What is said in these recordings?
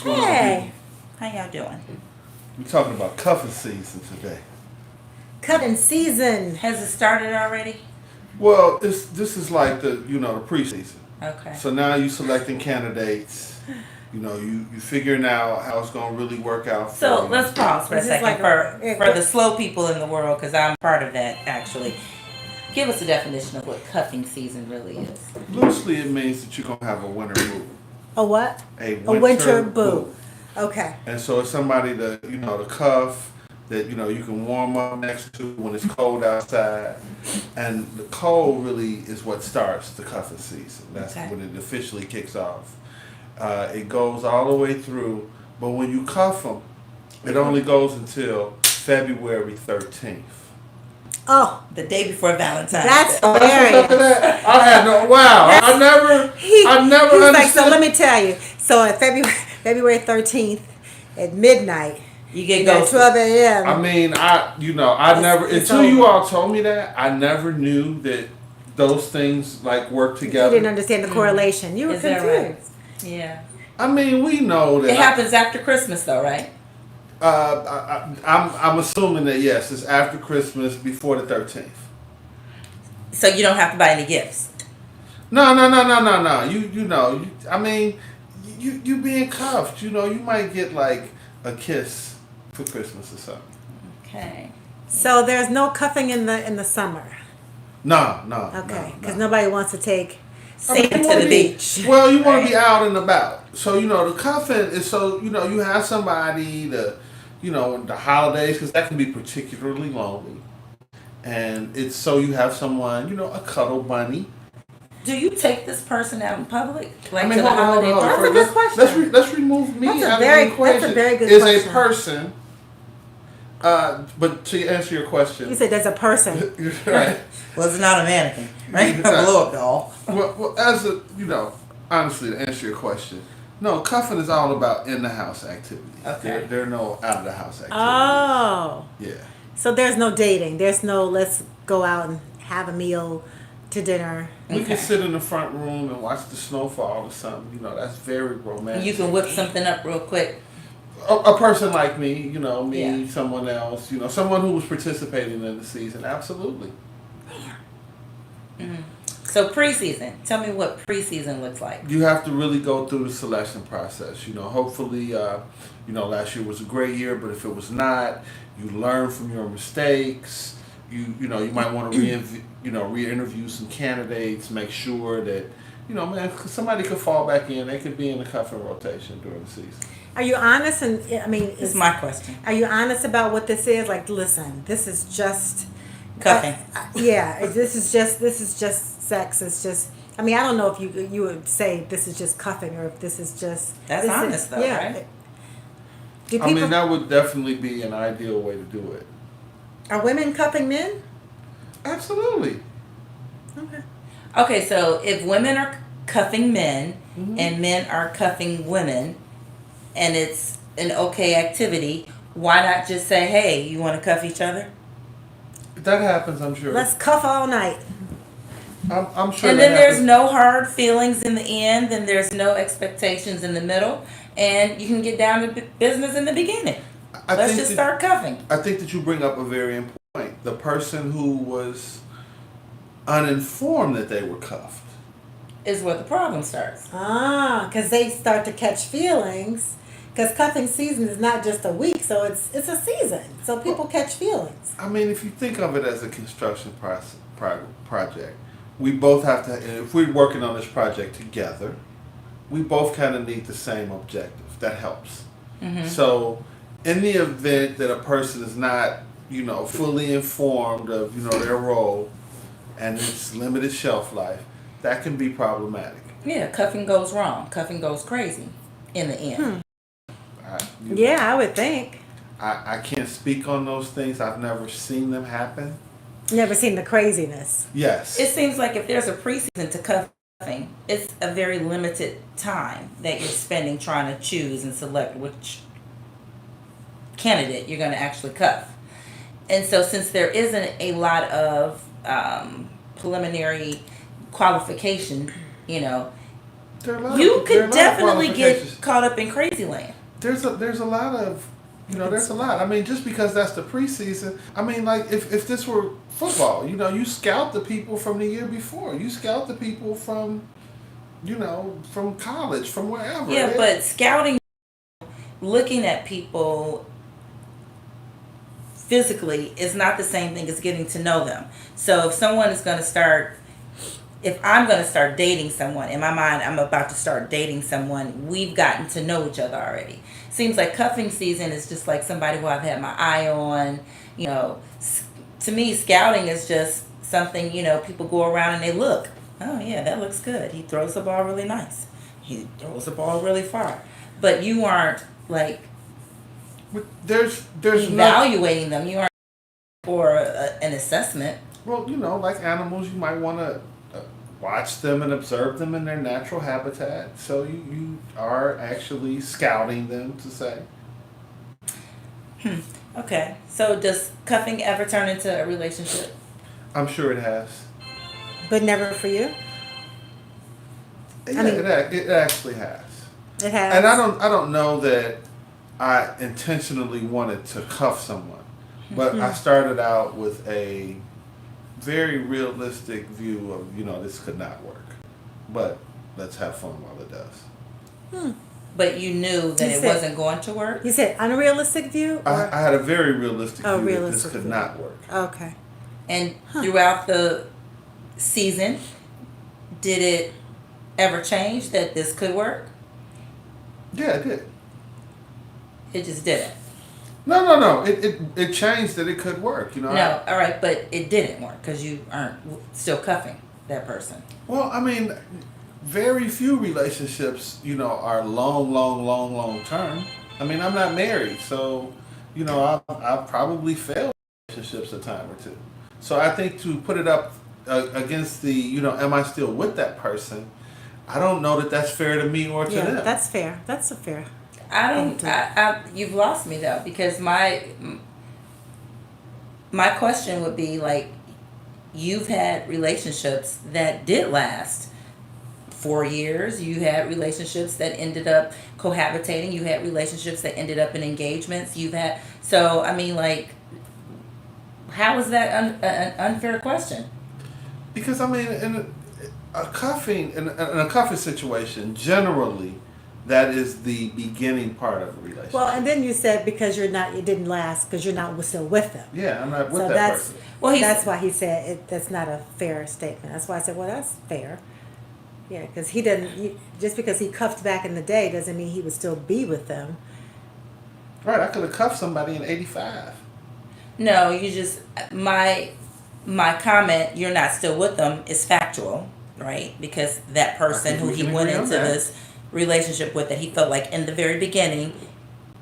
What's going on, Hey, people? How y'all doing? We're talking about cuffing season today. cutting season. Has it started already? Well, this is like the the preseason. Okay. So now you selecting candidates. You figuring out how it's gonna really work out. So for you. let's pause for a This is second like for the slow people in the world, because I'm part of that actually. Give us a definition of what cuffing season really is. Loosely, it means that you're gonna have a winter boot. A what? A A winter boot. Okay. And so it's somebody to cuff that you can warm up next to when it's cold outside. And the cold really is what starts the cuffing season. That's Okay. when it officially kicks off. It goes all the way through, but when you cuff them, it only goes until February 13th. Oh, The day before Valentine's that's Day. hilarious. I had no wow. I never He's understood. like, so let me tell you. So at February 13th at midnight, You get at ghosted. 12 a.m. I mean, I never it's until you over. all told me that I never knew that those things like work You together. didn't understand the correlation. You were Is that confused. right? Yeah. I mean, we know that. It happens after Christmas though, right? I'm assuming that yes, it's after Christmas, before the 13th. So you don't have to buy any gifts. No. I mean, you being cuffed. You might get like a kiss for Christmas or something. Okay. So there's no cuffing in the summer. No. Okay, because no. nobody wants to take. Santa you to wanna the be- beach. Well, you want to be Right. out and about. So, the cuffing is so, you have somebody to, the holidays, because that can be particularly lonely. And it's so you have someone, a cuddle bunny. Do you take this person out in public, like I mean, to the hold on, holiday hold on. party? That's a good question. Let's remove me That's a out very- of the equation. that's a very good Is question. a person, but to answer your question. You said there's a person. Right. Well, it's not a mannequin, right? A Right. blow up doll. Well, as a, honestly, to answer your question, no, cuffing is all about in the house activities. Okay. There are no out of the house activities. Oh. Yeah. So there's no dating. There's no let's go out and have a meal to dinner. We Okay. can sit in the front room and watch the snowfall or something. That's very romantic. You can whip something up real quick. A person like me, me, Yeah. someone else, someone who was participating in the season, absolutely. So preseason. Tell me what preseason looks like. You have to really go through the selection process. Hopefully, last year was a great year, but if it was not, you learn from your mistakes. You might want to re-interview some candidates, make sure that, man, somebody could fall back in. They could be in the cuffing rotation during the season. Are you honest? And I mean, This is my question. are you honest about what this is? Like, listen, this is just Cuffing. yeah, this is just sex. It's just. I mean, I don't know if you would say this is just cuffing or if this is just. That's this honest is, though, yeah. right? Do people, I mean, that would definitely be an ideal way to do it. are women cuffing men? Absolutely. Okay. Okay, so if women are cuffing men Mhm. and men are cuffing women, and it's an okay activity, why not just say, "Hey, you want to cuff each other?" That happens, I'm sure. Let's cuff all night. I'm sure. And that then there's happens. no hard feelings in the end. Then there's no expectations in the middle, and you can get down to business in the beginning. I Let's think just that- start cuffing. I think that you bring up a very important point. The person who was uninformed that they were cuffed. Is where the problem starts. Because they start to catch feelings. Because cuffing season is not just a week, so it's a season. So people catch feelings. I mean, if you think of it as a construction project, we both have to, and if we're working on this project together, we both kind of need the same objective. That helps. Mm-hmm. So, in the event that a person is not, fully informed of, their role and its limited shelf life, that can be problematic. Yeah, cuffing goes wrong. Cuffing goes crazy in the end. Yeah, I would think. I can't speak on those things. I've never seen them happen. Never seen the craziness. Yes. It seems like if there's a preseason to cuffing, it's a very limited time that you're spending trying to choose and select which candidate you're going to actually cuff. And so since there isn't a lot of preliminary qualification, There are a lot You of, there are a could lot of definitely qualifications. get caught up in crazy land. There's a lot of, there's a lot. I mean, just because that's the preseason, I mean, like if this were football, you scout the people from the year before. You scout the people from, from college, from wherever. Yeah, but scouting, looking at people physically is not the same thing as getting to know them. So if someone is going to start, if I'm going to start dating someone, in my mind, I'm about to start dating someone, we've gotten to know each other already. Seems like cuffing season is just like somebody who I've had my eye on. To me, scouting is just something, people go around and they look. Oh, yeah, that looks good. He throws the ball really nice. He throws the ball really far. But you aren't, like, But there's no, evaluating them. You aren't for an assessment. well, like animals, you might want to watch them and observe them in their natural habitat. So you are actually scouting them to say. Okay. So does cuffing ever turn into a relationship? I'm sure it has. But never for you. Yeah, mean- it actually has. It has. And I don't know that I intentionally wanted to cuff someone, but I started out with a very realistic view of this could not work, but let's have fun while it does. But you knew that You it said- wasn't going to work? You said unrealistic view? Or? I had a very realistic Oh, view that this realistic could view. not work. Okay. And throughout the season, did it ever change that this could work? Yeah, it did. It just didn't. No. It changed that it could work. No, all right, but it didn't work because you aren't still cuffing that person. Well, I mean, very few relationships, are long term. I mean, I'm not married, so, I've probably failed relationships a time or two. So I think to put it up against the, am I still with that person? I don't know that that's fair to me or to Yeah, them. that's fair. That's a fair. I don't. You've lost me though because my question would be like, you've had relationships that did last 4 years. You had relationships that ended up cohabitating. You had relationships that ended up in engagements. So I mean, like, how is that an unfair question? Because I mean, in a cuffing situation, generally, that is the beginning part of a relationship. Well, and then you said because it didn't last because you're not still with them. Yeah, I'm not with So that that's person. Well, that's why he said that's not a fair statement. That's why I said, well, that's fair. Yeah, because he didn't. Just because he cuffed back in the day doesn't mean he would still be with them. Right, I could have cuffed somebody in '85. No, you just my comment. You're not still with them is factual, right? Because that person think who we he can went agree on into that. this relationship with, that he felt like in the very beginning,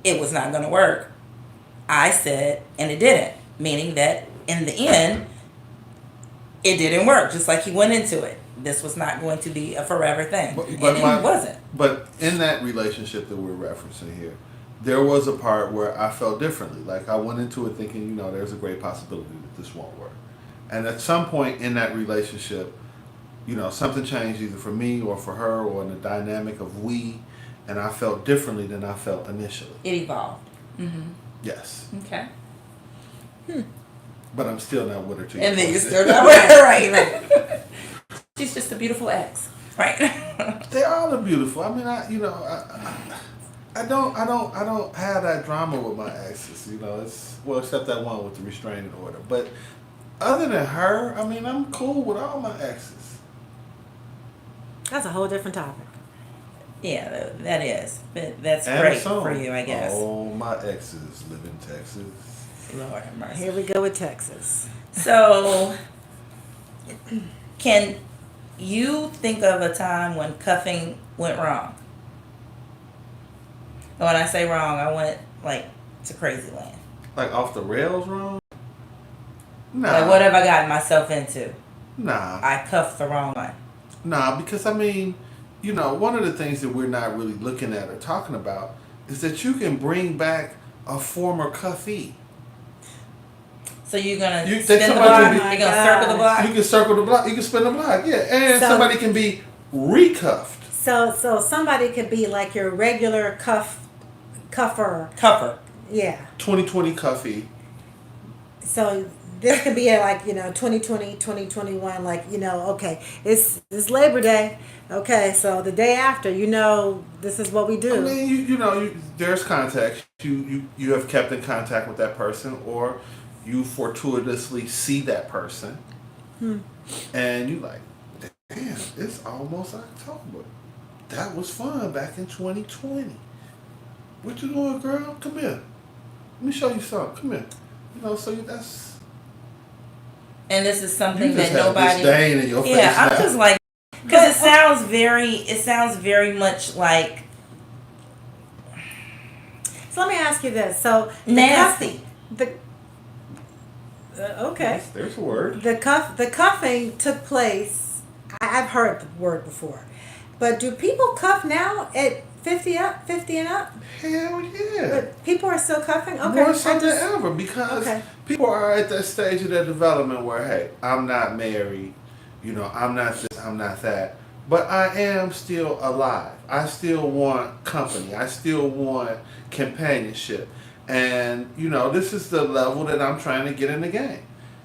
it was not going to work. I said, and it didn't. Meaning that in the end, it didn't work. Just like he went into it. This was not going to be a forever thing, and it wasn't. But in that relationship that we're referencing here, there was a part where I felt differently. Like I went into it thinking, there's a great possibility that this won't work. And at some point in that relationship, something changed either for me or for her or in the dynamic of we, and I felt differently than I felt initially. It evolved. Yes. Okay. But I'm still not with her too. And then you're still not right. She's just a beautiful ex, right? They all are beautiful. I mean, I don't have that drama with my exes. Except that one with the restraining order. But other than her, I mean, I'm cool with all my exes. That's a whole different topic. Yeah, that is. But that's And great so, for you, I guess. all my exes live in Texas. Lord have mercy. Here we go with Texas. So, can you think of a time when cuffing went wrong? And when I say wrong, I went like to crazy land. Like off the rails wrong? Nah. Like, what have I gotten myself into? Nah. I cuffed the wrong one. Nah, because I mean, one of the things that we're not really looking at or talking about is that you can bring back a former cuffee. So you're gonna You- spin the somebody block? can be- You're gonna circle the block? You can circle the block. You can spin the block, yeah. And So- somebody can be recuffed. So somebody could be like your regular cuffer. Cover. Yeah. 2020 cuffy. So this could be like, 2020, 2021, like, okay, it's Labor Day. Okay, so the day after, this is what we I do. mean, there's contact. You have kept in contact with that person, or you fortuitously see that person, and you like, damn, it's almost October. That was fun back in 2020. What you doing, girl? Come here. Let me show you something. Come here. That's. And this is something You just that have nobody. disdain in your face Yeah, I'm now. just like, because it sounds very much like So let me ask you this. So nasty. Okay. There's a word. The cuffing took place. I've heard the word before, but do people cuff now at 50 and up? Hell yeah. But people are still cuffing. Okay, More so than ever, because Okay. people are at that stage of their development where, hey, I'm not married, I'm not this, I'm not that, but I am still alive. I still want company. I still want companionship. And, this is the level that I'm trying to get in the game.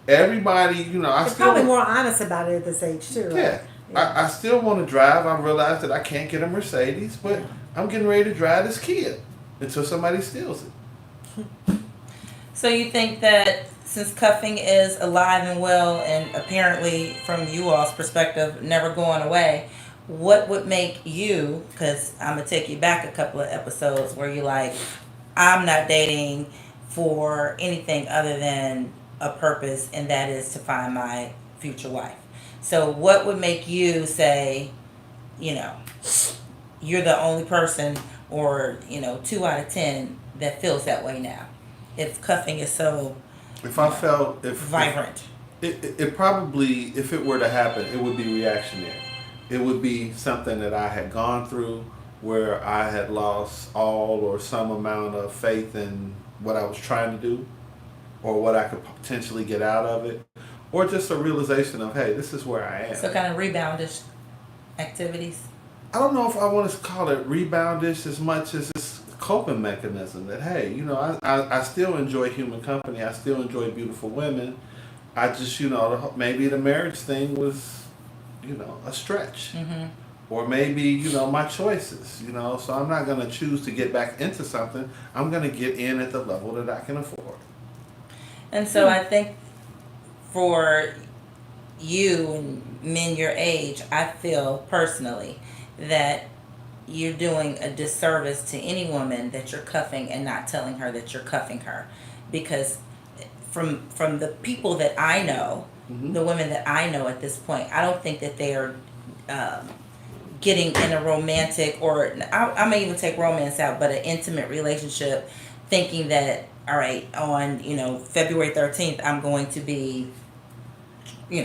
Everybody, I They're still... probably more honest about it at this age too. Right? Yeah. I still want to drive. I realize that I can't get a Mercedes, but I'm getting ready to drive this Kia until somebody steals it. So you think that since cuffing is alive and well, and apparently from you all's perspective never going away, what would make you, because I'm going to take you back a couple of episodes where you're like, I'm not dating for anything other than a purpose, and that is to find my future wife. So what would make you say, you're the only person, or 2 out of 10 that feels that way now, if cuffing is so If I felt... vibrant? It probably, if it were to happen, it would be reactionary. It would be something that I had gone through where I had lost all or some amount of faith in what I was trying to do or what I could potentially get out of it, or just a realization of, hey, this is where I am. So kind of reboundish activities. I don't know if I want to call it reboundish as much as it's a coping mechanism that, hey, I still enjoy human company. I still enjoy beautiful women. I just, maybe the marriage thing was, a stretch. Mm-hmm. Or maybe, my choices, so I'm not going to choose to get back into something. I'm going to get in at the level that I can afford. And so I think for you and men your age, I feel personally that you're doing a disservice to any woman that you're cuffing and not telling her that you're cuffing her. Because from the people that I know, the women that I know at this point, I don't think that they are getting in a romantic, or I may even take romance out, but an intimate relationship, thinking that, all right, on February 13th, I'm going to be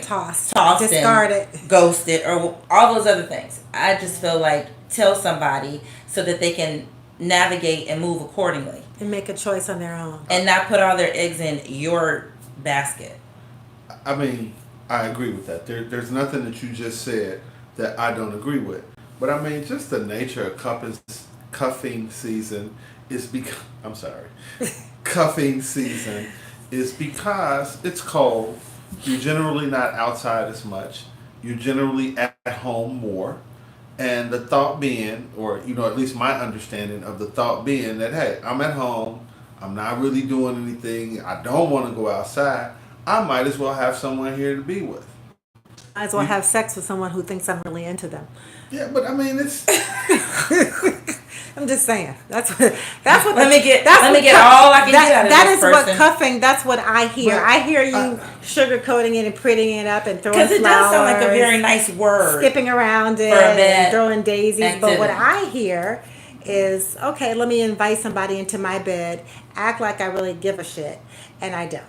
Tossed, discarded, discarded, ghosted, or all those other things. I just feel like tell somebody so that they can navigate and move accordingly and make a choice on their own, and not put all their eggs in your basket. I mean, I agree with that. There's nothing that you just said that I don't agree with. But I mean, just the nature of cuffing season is because, I'm sorry, cuffing season is because it's cold. You're generally not outside as much. You're generally at home more. And the thought being, or, at least my understanding of the thought being that, hey, I'm at home. I'm not really doing anything. I don't want to go outside. I might as well have someone here to be with. might as well have sex with someone who thinks I'm really into them. Yeah, but I mean, it's... I'm just saying. That's what. Let me get all I can get out of that this is person. what cuffing. That's what I hear. But I hear you sugarcoating it and prettying it up and throwing flowers. Because it does sound like a very nice word. Skipping around it for a bad and throwing daisies. activity. But what I hear is, okay, let me invite somebody into my bed, act like I really give a shit, and I don't.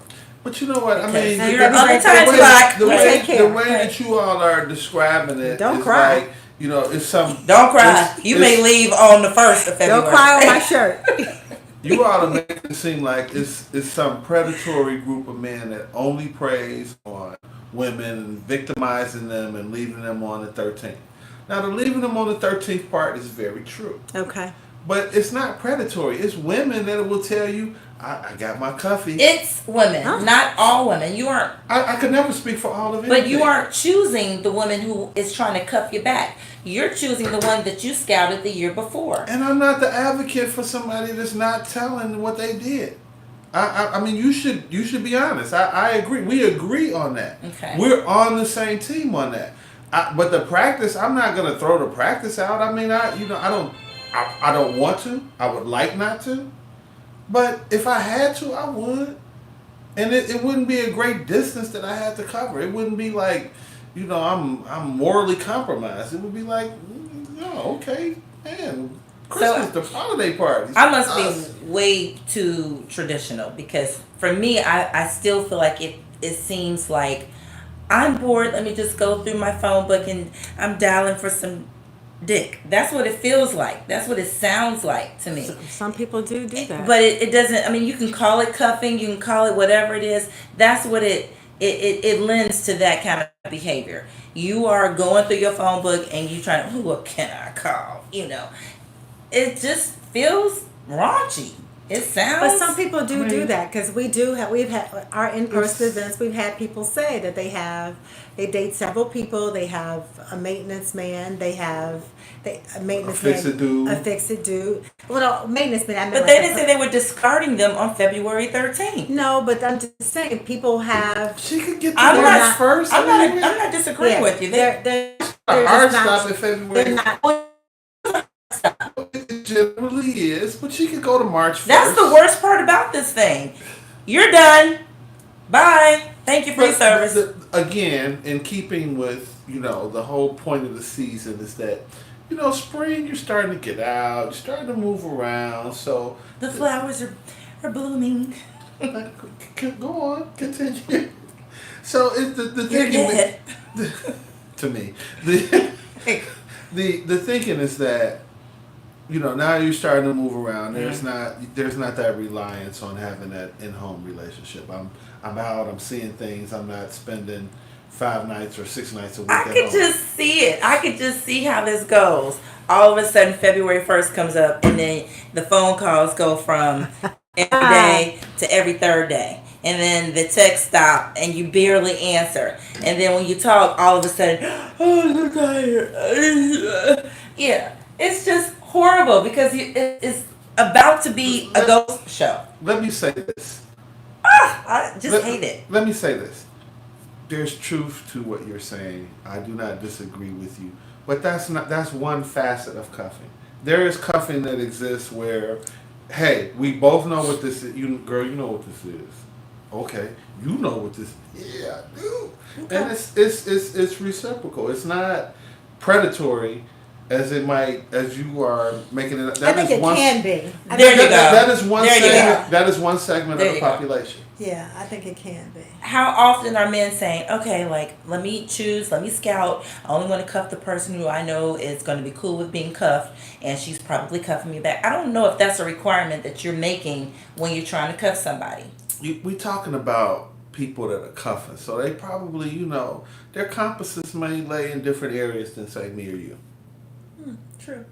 But you know what? I mean, You're on the time clock. the Take care. way that you all are describing it Don't is cry. like, it's some... Don't cry. You may leave on the 1st of February. Don't cry on my shirt. You ought to make it seem like it's some predatory group of men that only preys on women and victimizing them and leaving them on the 13th. Now, the leaving them on the 13th part is very true. Okay. But it's not predatory. It's women that will tell you, I got my cuffie. It's women, Huh? not all women. You aren't, I could never speak for all of it. but you aren't choosing the woman who is trying to cuff you back. You're choosing the one that you scouted the year before. And I'm not the advocate for somebody that's not telling what they did. I mean, you should be honest. I agree. We agree on that. Okay. We're on the same team on that. But the practice, I'm not gonna throw the practice out. I mean, I don't want to. I would like not to. But if I had to, I would. And it wouldn't be a great distance that I had to cover. It wouldn't be like, I'm morally compromised. It would be like, okay, man, Christmas, the holiday parties. I must be way too traditional because for me, I still feel like it seems like I'm bored. Let me just go through my phone book and I'm dialing for some dick. That's what it feels like. That's what it sounds like to me. Some people do that. But it doesn't, I mean, you can call it cuffing, you can call it whatever it is. That's what it lends to that kind of behavior. You are going through your phone book and you trying to, what can I call? It just feels raunchy. It sounds. But some people do that because we've had our in-person events. We've had people say that they date several people. They have a maintenance man. They have a maintenance man, a fix-it dude. Well, no, maintenance man. I meant but they didn't say they were discarding them on February 13th. No, but I'm just saying people have. She could get I'm not first. I'm not disagreeing with you. They're hard just stop in February. They're not. It generally is, but she could go to March 1st. That's the worst part about this thing. You're done. Bye. Thank you for your service. Again, in keeping with, the whole point of the season is that, spring, you're starting to get out, you're starting to move around, so... The flowers are blooming. Go on, continue. So, it's the You're dead. To me. The thinking is that, now you're starting to move around. There's not that reliance on having that in-home relationship. I'm out. I'm seeing things. I'm not spending 5 nights or 6 nights a week I at could home. just see it. I could just see how this goes. All of a sudden, February 1st comes up, and then the phone calls go from every day to every third day. And then the text stop, and you barely answer. And then when you talk, all of a sudden, oh, I'm tired. Yeah, it's just horrible because it's about to be a ghost show. Let me say this. I just hate it. Let me say this. There's truth to what you're saying. I do not disagree with you. But that's one facet of cuffing. There is cuffing that exists where, hey, we both know what this is. Girl, you know what this is. Okay, you know what this is. Yeah, I do. Okay. And it's reciprocal. It's not predatory as you are making it. I think it can be. There you go. That is one There you segment. go. That is one segment There of the you go. population. Yeah, I think it can be. How often are men saying, okay, like, let me scout. I only want to cuff the person who I know is going to be cool with being cuffed, and she's probably cuffing me back. I don't know if that's a requirement that you're making when you're trying to cuff somebody. We talking about people that are cuffing, so they probably, their compasses may lay in different areas than, say, me or you. True.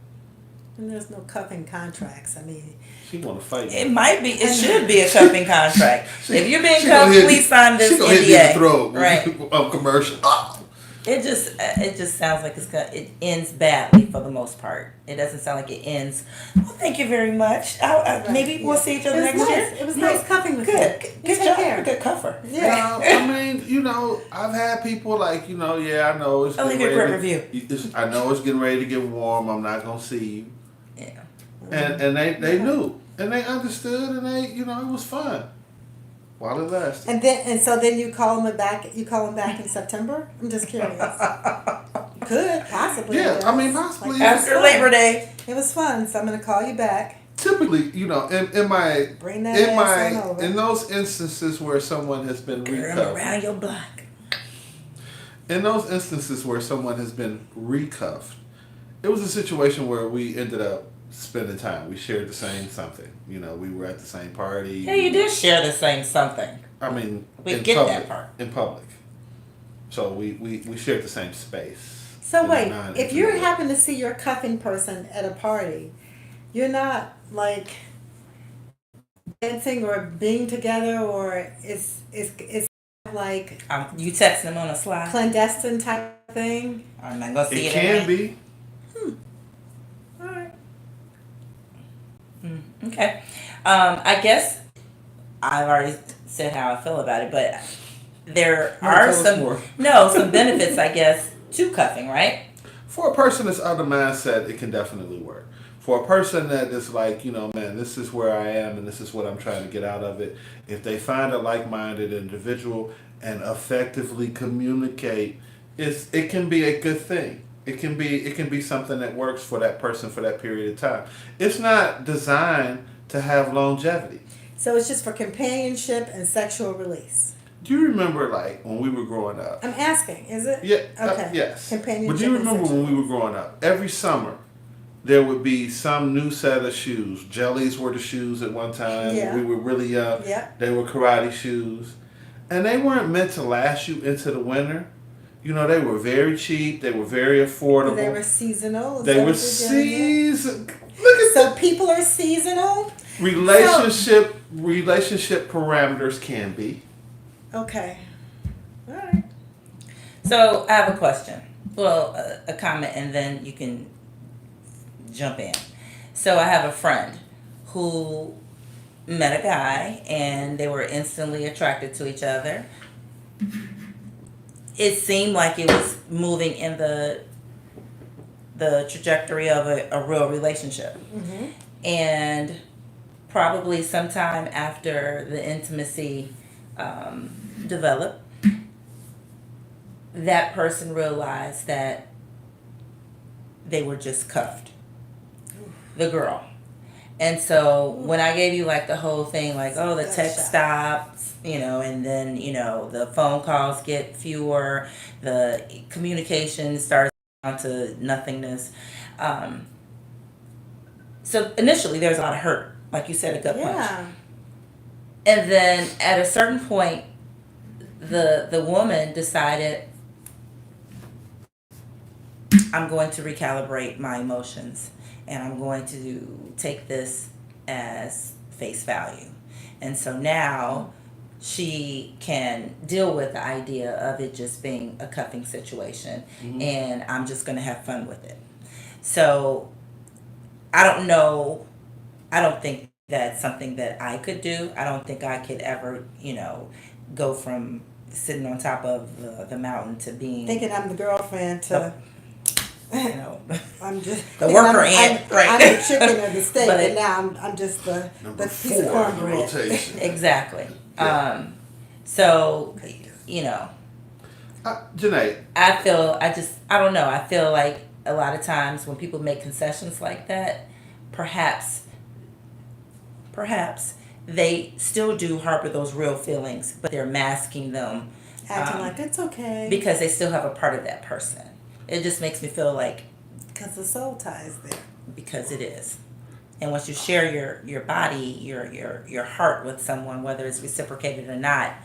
And there's no cuffing contracts. I mean, she want to fight. It might be. It should be a cuffing contract. If you're being cuffed, please sign this NDA. She gonna hit you in the throat. Right. Commercial. Oh. It just sounds like it ends badly for the most part. It doesn't sound like it ends. Well, thank you very much. Maybe we'll see each other next year. It was nice cuffing with Good. you. Good job. You're a good cuffer. Yeah. I mean, I've had people like, yeah, I know it's. I'll leave you a great review. I know it's getting ready to get warm. I'm not gonna see you. Yeah. And they knew, and they understood, and they, it was fun. While it lasted. And so then you call him back. You call him back in September. I'm just curious. Could possibly. Yeah, I mean possibly after Labor Day. It was fun, so I'm gonna call you back. Typically, in those instances where someone has been recuffed. Around your block. In those instances where someone has been recuffed, it was a situation where we ended up spending time. We shared the same something. We were at the same party. Yeah, you did share the same something. I mean, we get that part. In public. So we shared the same space. So in a wait, non-intimate if you way. happen to see your cuffing person at a party, you're not like dancing or being together, or it's like You texting them on a slide. clandestine type thing. I'm not gonna see It it. can be. All right. Okay. I guess I've already said how I feel about it, but there No, are tell us some more. some benefits, I guess, to cuffing, right? For a person that's out of mindset, it can definitely work. For a person that is like, man, this is where I am and this is what I'm trying to get out of it, if they find a like-minded individual and effectively communicate, it can be a good thing. It can be something that works for that person for that period of time. It's not designed to have longevity. So it's just for companionship and sexual release. Do you remember like when we were growing up? I'm asking, is it? Yeah. Okay. Yes. Companionship. But do you and remember sexual when we were growing up? Every summer, there would be some new set of shoes. Jellies were the shoes at one time. Yeah. When we were really young. Yeah. They were karate shoes, and they weren't meant to last you into the winter. They were very cheap. They were very affordable. They were seasonal. Is They that were what you're getting at? seasonal. Look at So people are seasonal. relationship parameters can be. Okay. All right. So I have a question. Well, a comment, and then you can jump in. So I have a friend who met a guy, and they were instantly attracted to each other. It seemed like it was moving in the trajectory of a real relationship. Mm-hmm. And probably sometime after the intimacy developed, that person realized that they were just cuffed, the girl. And so when I gave you like the whole thing, like, oh, the text stops, and then, the phone calls get fewer, the communication starts down to nothingness. So initially there's a lot of hurt, like you said, a gut punch. Yeah. And then at a certain point, the woman decided, I'm going to recalibrate my emotions, and I'm going to take this as face value. And so now she can deal with the idea of it just being a cuffing situation, and I'm just going to have fun with it. So I don't know. I don't think that's something that I could do. I don't think I could ever, go from sitting on top of the mountain to being, Thinking I'm the girlfriend to. I'm just the worker I'm, ant, right? I'm the chicken of the steak, But and now I'm just the Number piece of 4 in the cornbread. rotation. Exactly. Yeah. So, Janae, I don't know. I feel like a lot of times when people make concessions like that, perhaps they still do harbor those real feelings, but they're masking them Acting like it's okay. because they still have a part of that person. It just makes me feel like, Because the soul ties there. because it is. And once you share your body, your heart with someone, whether it's reciprocated or not,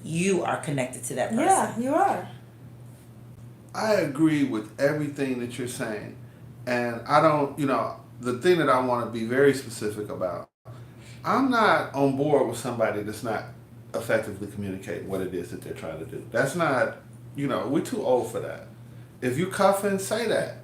you are connected to that person. Yeah, you are. I agree with everything that you're saying. And I don't, the thing that I want to be very specific about, I'm not on board with somebody that's not effectively communicating what it is that they're trying to do. That's not, we're too old for that. If you cuffing, say that.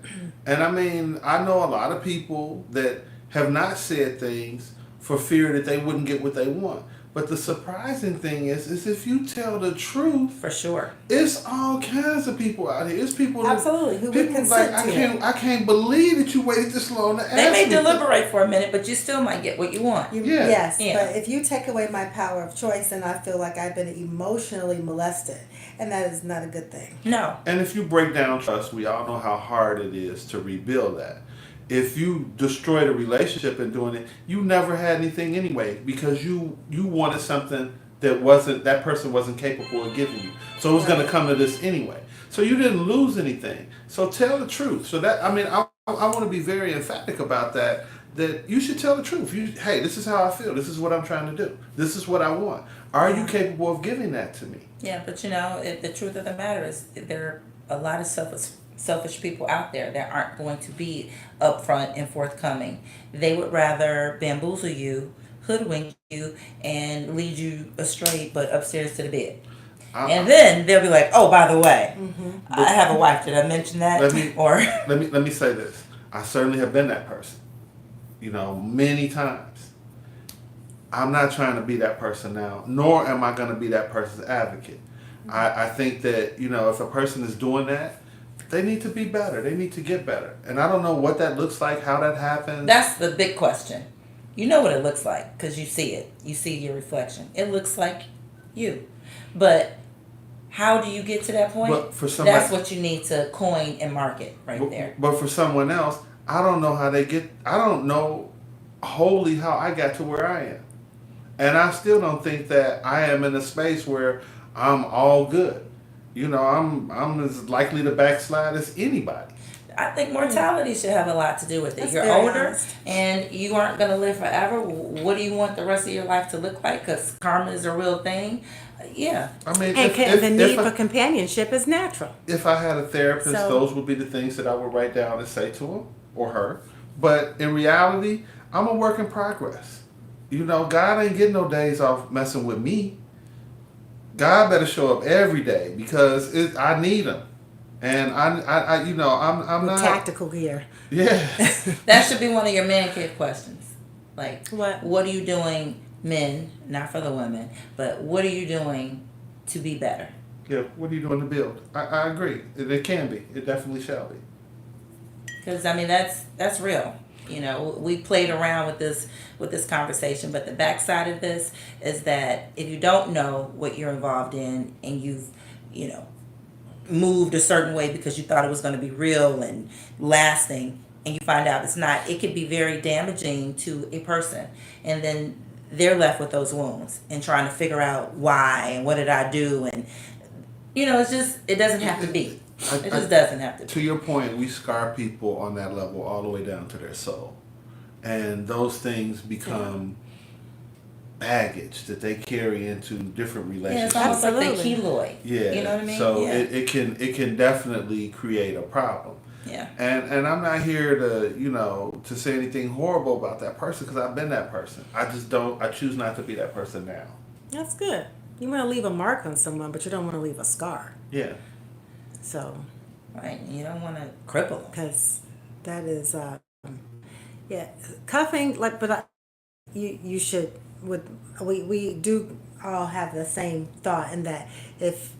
And I mean, I know a lot of people that have not said things for fear that they wouldn't get what they want. But the surprising thing is if you tell the truth, For sure. it's all kinds of people out here. It's people that, Absolutely. Who would people like, consent to I can't believe that you waited this long to ask They may me. deliberate for a minute, but you still might get what you want. You, Yeah. Yes, Yeah. but if you take away my power of choice, then I feel like I've been emotionally molested, and that is not a good thing. No. And if you break down trust, we all know how hard it is to rebuild that. If you destroy the relationship in doing it, you never had anything anyway because you wanted something that person wasn't capable of giving you. So it was going to come to this anyway. So you didn't lose anything. So tell the truth. So that, I want to be very emphatic about that you should tell the truth. Hey, this is how I feel. This is what I'm trying to do. This is what I want. Are you capable of giving that to me? Yeah, but the truth of the matter is there are a lot of selfish people out there that aren't going to be upfront and forthcoming. They would rather bamboozle you, hoodwink you, and lead you astray, but upstairs to the bed. And then they'll be like, "Oh, by the way, I have a wife. Did I mention that?" Let me say this. I certainly have been that person. Many times. I'm not trying to be that person now, nor am I going to be that person's advocate. I think that, if a person is doing that, they need to be better. They need to get better. And I don't know what that looks like, how that happens. That's the big question. You know what it looks like because you see it. You see your reflection. It looks like you. But how do you get to that point? But for somebody, that's what you need to coin and market there. But for someone else, I don't know how I don't know wholly how I got to where I am. And I still don't think that I am in a space where I'm all good. I'm as likely to backslide as anybody. I think mortality should have a lot to do with it. That's You're very older honest. and you aren't going to live forever. What do you want the rest of your life to look like? Because karma is a real thing. Yeah. I mean, And the need for companionship is natural. If I had a therapist, So- those would be the things that I would write down and say to him or her. But in reality, I'm a work in progress. God ain't getting no days off messing with me. God better show up every day because I need him. And I'm not Tactical gear. Yeah. That should be one of your man cave questions. Like, What? are you doing, men, not for the women, but what are you doing to be better? Yeah. What are you doing to build? I agree. It can be. It definitely shall be. Because, I mean, that's real. We played around with this conversation, but the backside of this is that if you don't know what you're involved in and you've, moved a certain way because you thought it was going to be real and lasting, and you find out it's not, it could be very damaging to a person. And then they're left with those wounds and trying to figure out why and what did I do. And, it doesn't have to be. It just doesn't have to be. To your point, we scar people on that level all the way down to their soul. And those things become baggage that they carry into different Yeah, relationships. it's almost like the Absolutely. keloid. Yeah. You know what I mean? So Yeah. it can definitely create a problem. Yeah. And I'm not here to say anything horrible about that person because I've been that person. I choose not to be that person now. That's good. You want to leave a mark on someone, but you don't want to leave a scar. Yeah. So, Right. You don't want to cripple them. because that is, cuffing. You should. We do all have the same thought in that if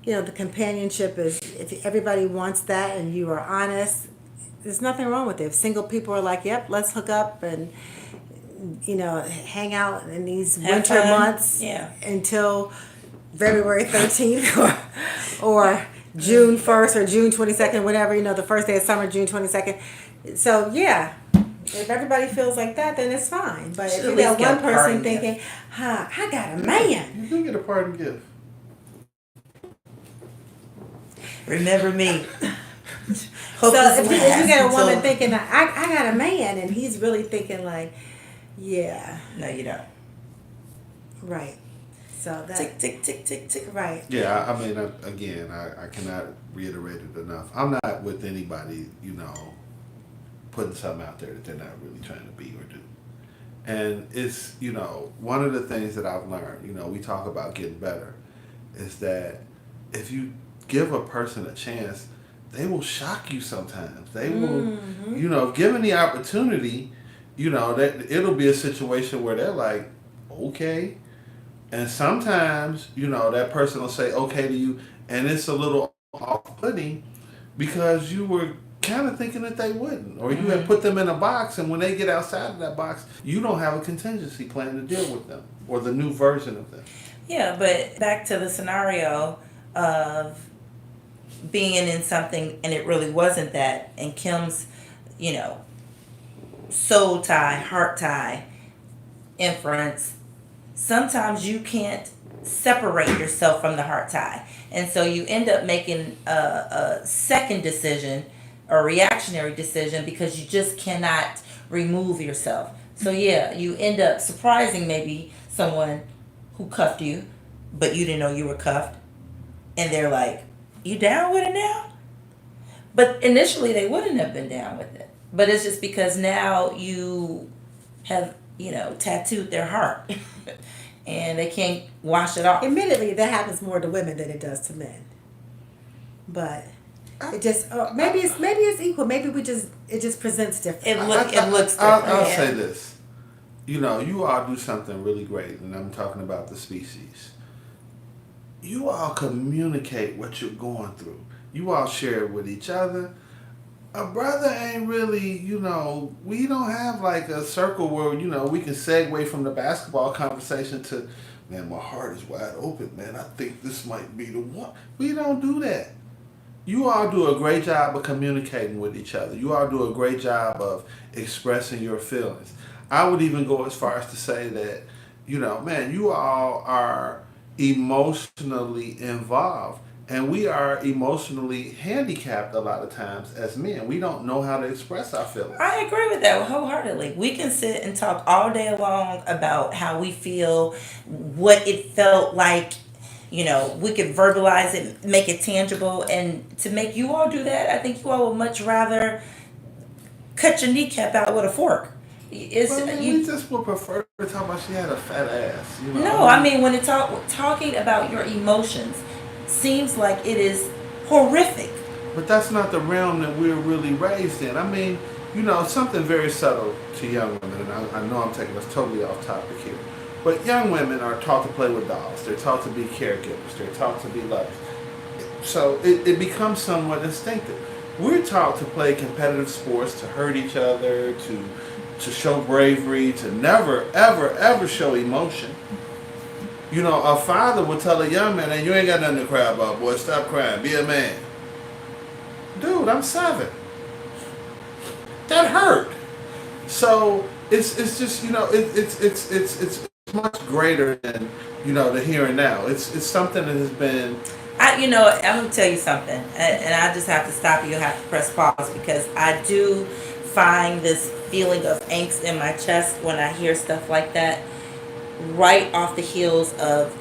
the companionship is, if everybody wants that and you are honest, there's nothing wrong with it. If single people are like, yep, let's hook up and hang out in these Have winter fun. months Yeah. until February 13th or June 1st or June 22nd, whatever, the first day of summer, June 22nd. So, yeah, if everybody feels like that, then it's fine. But Should if at you least got get one a parting person gift. thinking, I got a man. You do get a parting gift. Remember me. So if you get a woman thinking, I got a man, and he's really thinking like, yeah, No, you don't. right. So that, Tick, tick, tick, tick, tick. right. Yeah, I mean, again, I cannot reiterate it enough. I'm not with anybody, putting something out there that they're not really trying to be or do. And it's, one of the things that I've learned, we talk about getting better, is that if you give a person a chance, they will shock you sometimes. They will, given the opportunity, that it'll be a situation where they're like, okay. And sometimes, that person will say okay to you, and it's a little off-putting because you were kind of thinking that they wouldn't, or you had put them in a box, and when they get outside of that box, you don't have a contingency plan to deal with them or the new version of them. Yeah, but back to the scenario of being in something and it really wasn't that, and Kim's, soul tie, heart tie, inference. Sometimes you can't separate yourself from the heart tie, and so you end up making a second decision, a reactionary decision, because you just cannot remove yourself. So yeah, you end up surprising maybe someone who cuffed you, but you didn't know you were cuffed, and they're like, "You down with it now?" But initially, they wouldn't have been down with it. But it's just because now you have, tattooed their heart, and they can't wash it off. Admittedly, that happens more to women than it does to men. But it just maybe it's equal. Maybe it just presents different. It looks different. I'll yeah. say this. You all do something really great, and I'm talking about the species. You all communicate what you're going through. You all share it with each other. A brother ain't really, we don't have like a circle where, we can segue from the basketball conversation to, man, my heart is wide open, man. I think this might be the one. We don't do that. You all do a great job of communicating with each other. You all do a great job of expressing your feelings. I would even go as far as to say that, man, you all are emotionally involved. And we are emotionally handicapped a lot of times as men. We don't know how to express our feelings. I agree with that wholeheartedly. We can sit and talk all day long about how we feel, what it felt like. We could verbalize it, make it tangible. And to make you all do that, I think you all would much rather cut your kneecap out with a fork. We just would prefer to talk about she had a fat ass. No, I mean when talking about your emotions seems like it is horrific. But that's not the realm that we're really raised in. I mean, something very subtle to young women, and I know I'm taking us totally off topic here. But young women are taught to play with dolls. They're taught to be caregivers. They're taught to be lovers. So it becomes somewhat instinctive. We're taught to play competitive sports, to hurt each other, to show bravery, to never, ever, ever show emotion. A father would tell a young man, "Hey, you ain't got nothing to cry about, boy. Stop crying. Be a man." Dude, I'm 7. That hurt. So it's just it's much greater than the here and now. It's something that has been. I'm gonna tell you something, and I just have to stop you. I have to press pause because I do find this feeling of angst in my chest when I hear stuff like that. Right off the heels of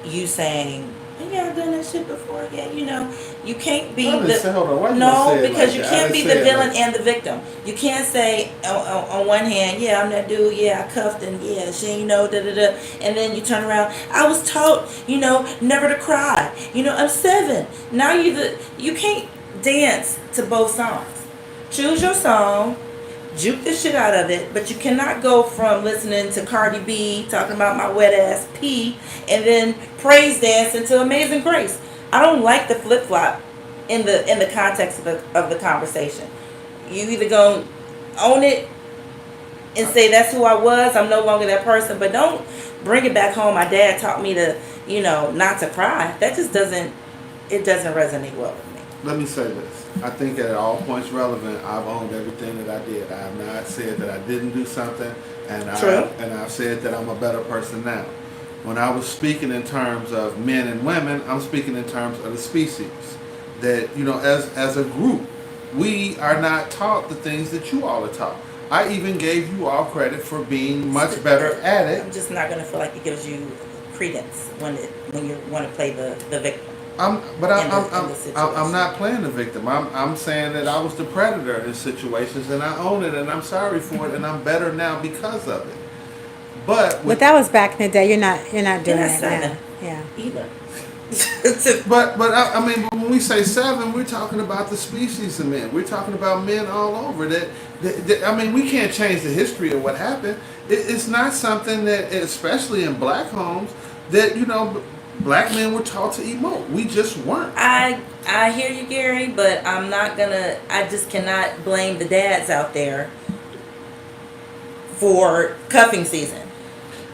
you saying, "Yeah, I've done that shit before." Yeah, you can't be because you can't be the villain and the victim. You can't say on one hand, "Yeah, I'm that dude. Yeah, I cuffed and yeah, she ain't da da da," and then you turn around. I was taught, never to cry. I'm 7. Now you can't dance to both songs. Choose your song. Juke the shit out of it, but you cannot go from listening to Cardi B talking about my wet ass pee and then praise dancing to Amazing Grace. I don't like the flip flop in the context of the conversation. You either gonna own it and say that's who I was, I'm no longer that person, but don't bring it back home. My dad taught me to, not to cry. That just doesn't resonate well with me. Let me say this. I think at all points relevant, I've owned everything that I did. I have not said that I didn't do something, and I've said that I'm a better person now. When I was speaking in terms of men and women, I'm speaking in terms of the species. That, as a group, we are not taught the things that you all are taught. I even gave you all credit for being much better at it. I'm just not going to feel like it gives you credence when you want to play the victim. I'm not playing the victim. I'm saying that I was the predator in situations, and I own it, and I'm sorry for it, and I'm better now because of it. But that was back in the day. You're not doing that now. Yeah. Either. but when we say 7, we're talking about the species of men. We're talking about men all over. That we can't change the history of what happened. It's not something that, especially in black homes, that black men were taught to emote. We just weren't. I hear you, Gary, but I just cannot blame the dads out there for cuffing season.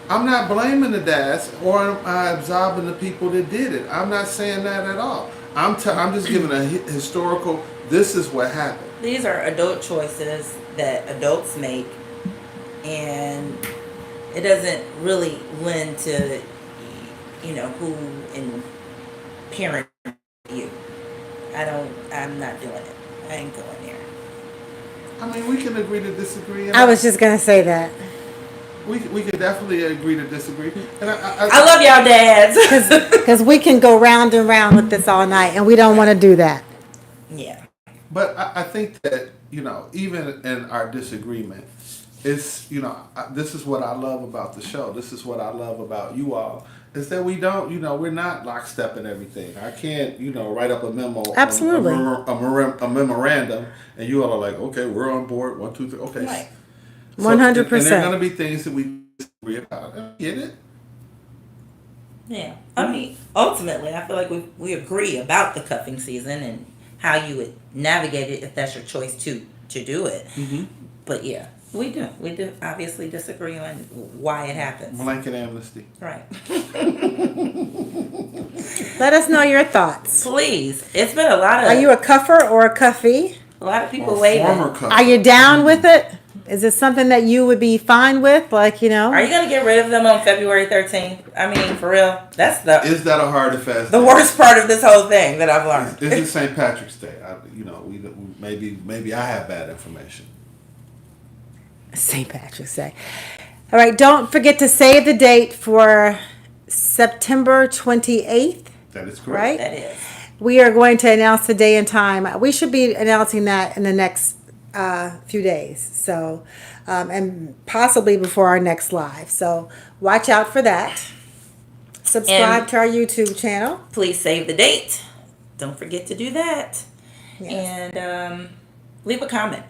I'm not blaming the dads, or am I absolving the people that did it. I'm not saying that at all. I'm just giving a historical, this is what happened. These are adult choices that adults make, and it doesn't really lend to who in parent you. I'm not doing it. I ain't going there. We can agree to disagree. I was just going to say that. We could definitely agree to disagree. And I love y'all dads. Because we can go round and round with this all night, and we don't want to do that. Yeah. But I think that, even in our disagreement, it's, this is what I love about the show. This is what I love about you all, is that we don't, we're not lockstep in everything. I can't, write up a memo, Absolutely. a memorandum, and you all are like, okay, we're on board, 1, 2, 3, okay. Right. 100%. And there are going to be things that we disagree about. I get it. Yeah. I mean, ultimately, I feel like we agree about the cuffing season and how you would navigate it if that's your choice to do it. Mm-hmm. But yeah, we do. We do obviously disagree on why it happens. Blanket amnesty. Right. Let us know your thoughts. Please. It's been a lot of. Are you a cuffer or a cuffee? A lot of people Or waiting. former couple. Are you down with it? Is it something that you would be fine with? Like, Are you gonna get rid of them on February 13th? I mean, for real, that's Is that a hard and fast? the worst part of this whole thing that I've learned. Is it St. Patrick's Day? Maybe I have bad information. St. Patrick's Day. All right, don't forget to save the date for September 28th, That is correct. right? That is. We are going to announce the day and time. We should be announcing that in the next few days. So, and possibly before our next live. So watch out for that. Subscribe And- to our YouTube channel. Please save the date. Don't forget to do that. Yes. And leave a comment.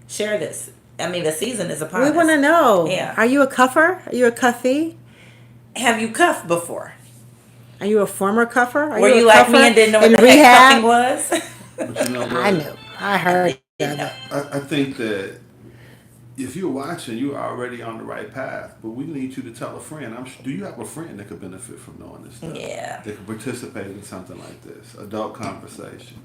Share this. I mean, the season is upon We us. want to know. Yeah. Are you a cuffer? Are you a cuffee? Have you cuffed before? Are you a former cuffer? Are Were a you like me cuffer and didn't know what in the heck rehab? cuffing was? But you know what? I knew. I heard. I think that if you're watching, you're already on the right path. But we need you to tell a friend. Do you have a friend that could benefit from knowing this stuff? Yeah. That could participate in something like this, adult conversation.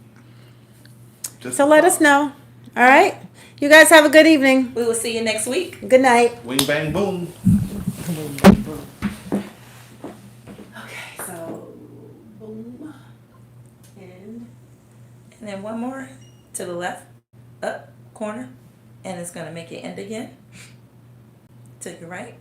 So let us know. All right. You guys have a good evening. We will see you next week. Good night. Wing bang boom. Okay, so boom. And then one more to the left, up corner, and it's gonna make it end again. To your right.